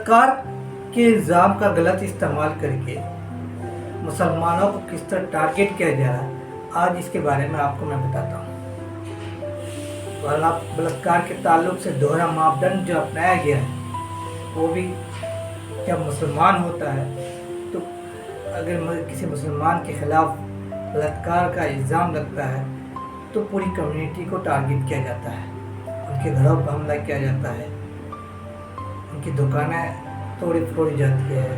बलात्कार के इल्ज़ाम का गलत इस्तेमाल करके मुसलमानों को किस तरह टारगेट किया जा रहा है, आज इसके बारे में आपको मैं बताता हूँ। बलात्कार के ताल्लुक से दोहरा मापदंड जो अपनाया गया है, वो भी जब मुसलमान होता है तो अगर किसी मुसलमान के खिलाफ बलात्कार का इल्ज़ाम लगता है तो पूरी कम्युनिटी को टारगेट किया जाता है, उनके घरों पर हमला किया जाता है, उनकी दुकानें तोड़ी फोड़ी जाती है,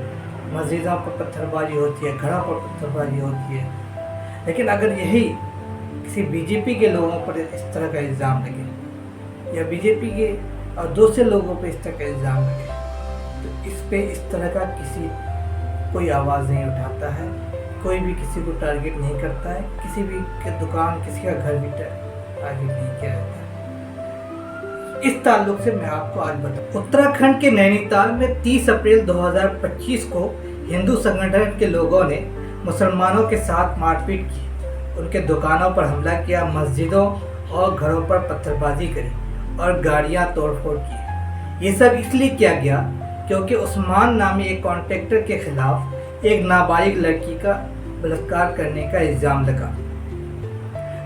मस्जिदों पर पत्थरबाजी होती है, घरों पर पत्थरबाजी होती है। लेकिन अगर यही किसी बीजेपी के लोगों पर इस तरह का इल्ज़ाम लगे या बीजेपी के और दूसरे लोगों पर इस तरह का इल्ज़ाम लगे तो इस पे इस तरह का कोई आवाज़ नहीं उठाता है, कोई भी किसी को टारगेट नहीं करता है, किसी भी की दुकान, किसी का घर भी टारगेट नहीं किया जाता है। इस ताल्लुक से मैं आपको आज बताऊँ। उत्तराखंड के नैनीताल में 30 अप्रैल 2025 को हिंदू संगठन के लोगों ने मुसलमानों के साथ मारपीट की, उनके दुकानों पर हमला किया, मस्जिदों और घरों पर पत्थरबाजी करी और गाड़ियां तोड़फोड़ की। ये सब इसलिए किया गया क्योंकि उस्मान नामी एक कॉन्ट्रैक्टर के खिलाफ एक नाबालिग लड़की का बलात्कार करने का इल्ज़ाम लगा।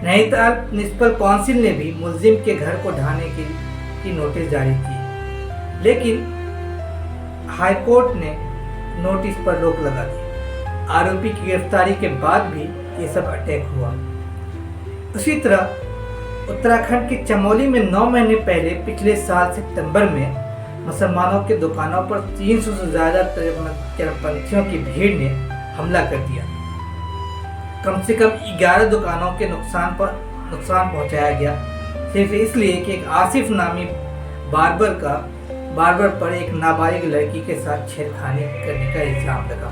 नैनीताल म्युनिसिपल काउंसिल ने भी मुलजिम के घर को ढाने की नोटिस जारी की, लेकिन हाईकोर्ट ने नोटिस पर रोक लगा दी। आरोपी की गिरफ्तारी के बाद भी ये सब अटैक हुआ। उसी तरह उत्तराखंड के चमोली में 9 महीने पहले पिछले साल सितंबर में मुसलमानों के दुकानों पर 300 से ज़्यादा चरमपंथियों की भीड़ ने हमला कर दिया। कम से कम 11 दुकानों के नुकसान पहुंचाया गया, सिर्फ इसलिए कि एक आसिफ नामी बार्बर पर एक नाबालिग लड़की के साथ छेड़खानी करने का इल्ज़ाम लगा।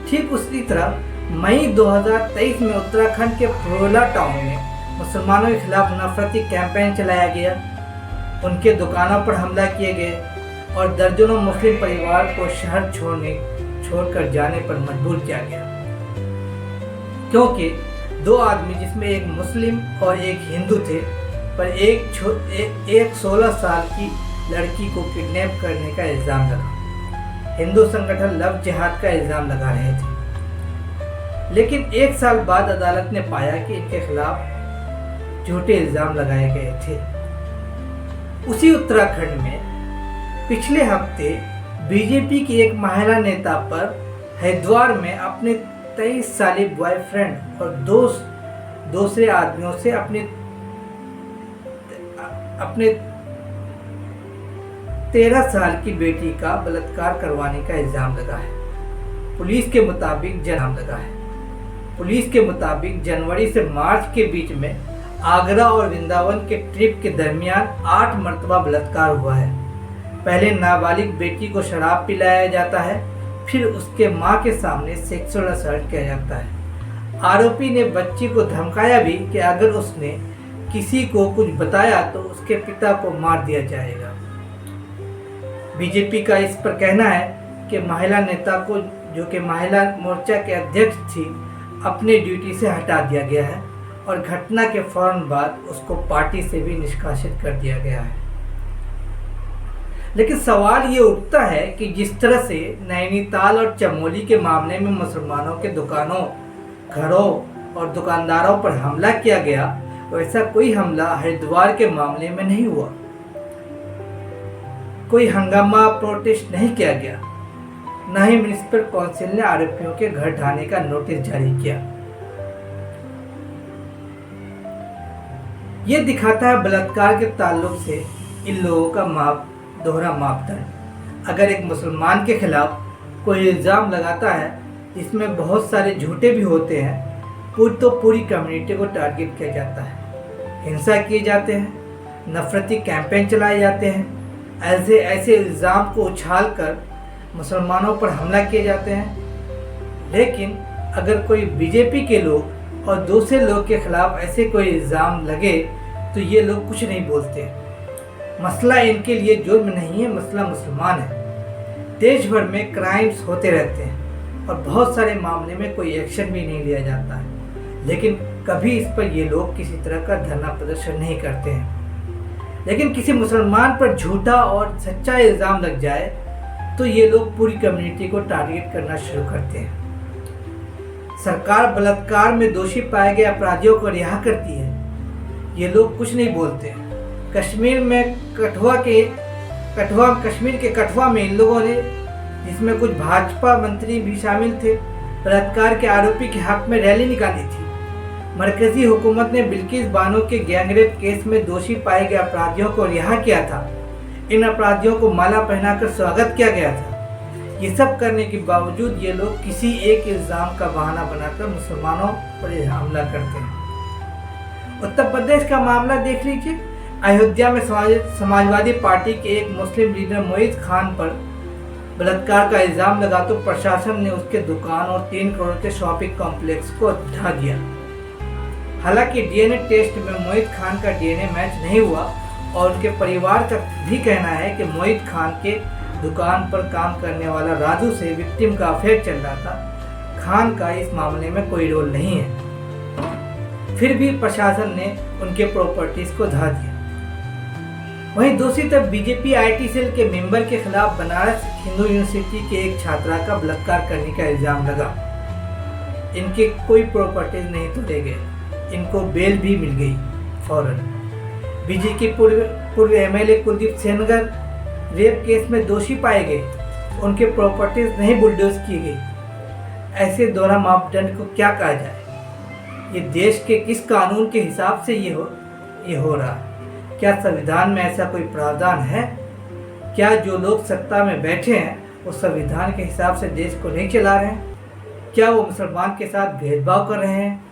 ठीक उसी तरह मई 2023 में उत्तराखंड के फरोला टाउन में मुसलमानों के खिलाफ नफरती कैंपेन चलाया गया, उनके दुकानों पर हमला किए गए और दर्जनों मुस्लिम परिवार को शहर छोड़कर जाने पर मजबूर किया गया, क्योंकि 2 आदमी जिसमें एक मुस्लिम और एक हिंदू थे पर एक 16 साल की लड़की को किडनैप करने का इल्ज़ाम लगा। हिंदू संगठन लव जिहाद का इल्ज़ाम लगा रहे थे, लेकिन 1 साल बाद अदालत ने पाया कि इनके खिलाफ झूठे इल्ज़ाम लगाए गए थे। उसी उत्तराखंड में पिछले हफ्ते बीजेपी की एक महिला नेता पर हरिद्वार में अपने 23 साली बॉयफ्रेंड और दूसरे आदमियों से अपने 13 साल की बेटी का बलात्कार करवाने का इल्ज़ाम लगा है। पुलिस के मुताबिक जनवरी से मार्च के बीच में आगरा और वृंदावन के ट्रिप के दरमियान 8 मरतबा बलात्कार हुआ है। पहले नाबालिग बेटी को शराब पिलाया जाता है, फिर उसके मां के सामने सेक्सुअल असल्ट किया जाता है। आरोपी ने बच्ची को धमकाया भी कि अगर उसने किसी को कुछ बताया तो उसके पिता को मार दिया जाएगा। बीजेपी का इस पर कहना है कि महिला नेता को, जो कि महिला मोर्चा के अध्यक्ष थी, अपने ड्यूटी से हटा दिया गया है और घटना के फौरन बाद उसको पार्टी से भी निष्कासित कर दिया गया है। लेकिन सवाल ये उठता है कि जिस तरह से नैनीताल और चमोली के मामले में मुसलमानों के दुकानों, घरों और दुकानदारों पर हमला किया गया, वैसा कोई हमला हरिद्वार के मामले में नहीं हुआ। कोई हंगामा, प्रोटेस्ट नहीं किया गया, न ही म्युनिसिपल काउंसिल ने आरोपियों के घर ढाने का नोटिस जारी किया। ये दिखाता है बलात्कार के ताल्लुक से इन लोगों का दोहरा मापदंड। अगर एक मुसलमान के खिलाफ कोई इल्ज़ाम लगाता है जिसमें बहुत सारे झूठे भी होते हैं, तो पूरी कम्युनिटी को टारगेट किया जाता है, हिंसा किए जाते हैं, नफरती कैंपेन चलाए जाते हैं, ऐसे इल्ज़ाम को उछालकर मुसलमानों पर हमला किए जाते हैं। लेकिन अगर कोई बीजेपी के लोग और दूसरे लोग के खिलाफ ऐसे कोई इल्ज़ाम लगे तो ये लोग कुछ नहीं बोलते। मसला इनके लिए जुर्म नहीं है, मसला मुसलमान है। देश भर में क्राइम्स होते रहते हैं और बहुत सारे मामले में कोई एक्शन भी नहीं लिया जाता है, लेकिन कभी इस पर ये लोग किसी तरह का धरना प्रदर्शन नहीं करते हैं। लेकिन किसी मुसलमान पर झूठा और सच्चा इल्ज़ाम लग जाए तो ये लोग पूरी कम्युनिटी को टारगेट करना शुरू करते हैं। सरकार बलात्कार में दोषी पाए गए अपराधियों को रिहा करती है, ये लोग कुछ नहीं बोलते। कश्मीर में कश्मीर के कठुआ में इन लोगों ने, जिसमें कुछ भाजपा मंत्री भी शामिल थे, बलात्कार के आरोपी के हक में रैली निकाली थी। मरकजी हुकूमत ने बिल्किस बानो के गैंगरेप केस में दोषी पाए गए अपराधियों को रिहा किया था। इन अपराधियों को माला पहनाकर स्वागत किया गया था। ये सब करने के बावजूद ये लोग किसी एक इल्ज़ाम का बहाना बनाकर मुसलमानों पर हमला करते हैं। उत्तर प्रदेश का मामला देख लीजिए। अयोध्या में समाजवादी पार्टी के एक मुस्लिम लीडर मोहित खान पर बलात्कार का इल्ज़ाम लगा तो प्रशासन ने उसके दुकान और 3 करोड़ के शॉपिंग कॉम्प्लेक्स को ढा दिया। हालांकि डीएनए टेस्ट में मोहित खान का डीएनए मैच नहीं हुआ और उनके परिवार का भी कहना है कि मोहित खान के दुकान पर काम करने वाला राजू से विक्टिम का अफेयर चल रहा था। खान का इस मामले में कोई रोल नहीं है, फिर भी प्रशासन ने उनके प्रॉपर्टीज को ढा दिया। वहीं दूसरी तरफ बीजेपी आईटी सेल के मेंबर के खिलाफ बनारस हिंदू यूनिवर्सिटी के एक छात्रा का बलात्कार करने का इल्जाम लगा। इनके कोई प्रॉपर्टीज नहीं तोड़े गए, इनको बेल भी मिल गई फौरन। बीजेपी पूर्व MLA Kuldeep Sengar rape case में दोषी पाए गए, उनके प्रॉपर्टीज नहीं बुलडोज की गई। ऐसे दोहरा मापदंड को क्या कहा जाए? ये देश के किस कानून के हिसाब से ये हो रहा है? क्या संविधान में ऐसा कोई प्रावधान है? क्या जो लोग सत्ता में बैठे हैं वो संविधान के हिसाब से देश को नहीं चला रहे हैं? क्या वो मुसलमान के साथ भेदभाव कर रहे हैं?